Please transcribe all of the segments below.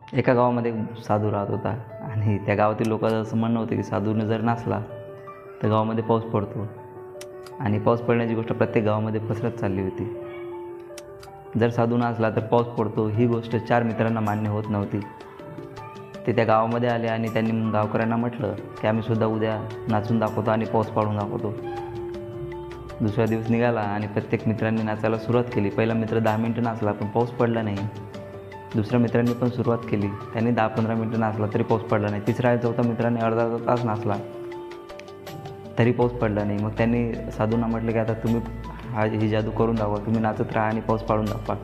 एका गावामध्ये एक साधू राहत होता आणि त्या गावातील लोकांचं असं म्हणणं होतं की साधूने जर नाचला तर गावामध्ये पाऊस पडतो. आणि पाऊस पडण्याची गोष्ट प्रत्येक गावामध्ये पसरत चालली होती. जर साधू नाचला तर पाऊस पडतो ही गोष्ट 4 मित्रांना मान्य होत नव्हती. ते त्या गावामध्ये आले आणि त्यांनी मग गावकऱ्यांना म्हटलं की आम्ही सुद्धा उद्या नाचून दाखवतो आणि पाऊस पाडून दाखवतो. दुसरा दिवस निघाला आणि प्रत्येक मित्रांनी नाचायला सुरुवात केली. पहिला मित्र 10 मिनटं नाचला पण पाऊस पडला नाही. दुसऱ्या मित्रांनी पण सुरुवात केली, त्यांनी 10-15 मिनटं नाचला तरी पाऊस पडला नाही. तिसरा आणि चौथा मित्रांनी अर्धा तास नाचला तरी पाऊस पडला नाही. मग त्यांनी साधूंना म्हटलं की आता तुम्ही ही जादू करून दाखवा, तुम्ही नाचत राहा आणि पाऊस पाडून दाखवा.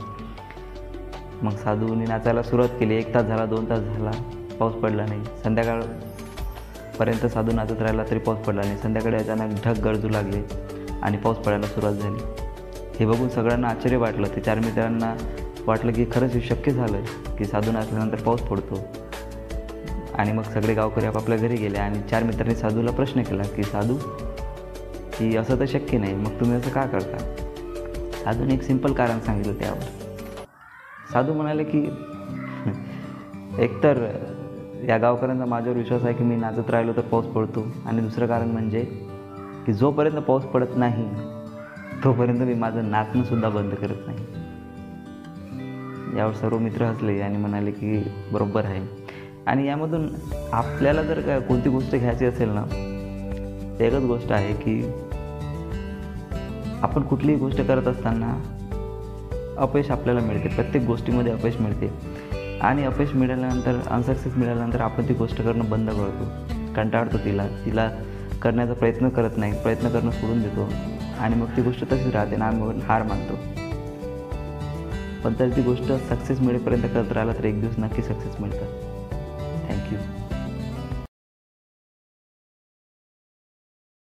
मग साधूंनी नाचायला सुरुवात केली. 1 तास झाला, 2 तास झाला, पाऊस पडला नाही. संध्याकाळपर्यंत साधू नाचत राहिला तरी पाऊस पडला नाही. संध्याकाळी अचानक ढग गरजू लागले आणि पाऊस पडायला सुरुवात झाली. हे बघून सगळ्यांना आश्चर्य वाटलं. ते 4 मित्रांना वाटलं की खरंच हे शक्य झालं की साधू नाचल्यानंतर पाऊस पडतो. आणि मग सगळे गावकरी आपापल्या घरी गेले आणि 4 मित्रांनी साधूला प्रश्न केला की साधू, की असं तर शक्य नाही, मग तुम्ही असं का करता? साधूने एक सिंपल कारण सांगितलं त्यावर. साधू म्हणाले की एकतर या गावकऱ्यांचा माझ्यावर विश्वास आहे की मी नाचत राहिलो तर पाऊस पडतो, आणि दुसरं कारण म्हणजे की जोपर्यंत पाऊस पडत नाही तोपर्यंत मी माझं नाचणंसुद्धा बंद करत नाही. यावर सर्व मित्र हसले आणि म्हणाले की बरोबर आहे. आणि यामधून आपल्याला जर का कोणती गोष्ट घ्यायची असेल ना, एकच गोष्ट आहे की आपण कुठलीही गोष्ट करत असताना अपयश आपल्याला मिळते. प्रत्येक गोष्टीमध्ये अपयश मिळते आणि अपयश मिळाल्यानंतर, अनसक्सेस मिळाल्यानंतर आपण ती गोष्ट करणं बंद करतो, कंटाळतो, तिला करण्याचा प्रयत्न करत नाही, प्रयत्न करणं सोडून देतो आणि मग ती गोष्ट तशीच राहते ना, आम्ही हार मानतो. पण तर ती गोष्ट सक्सेस मिळेपर्यंत करत राहिला तर एक दिवस नक्की सक्सेस मिळतं. थँक्यू.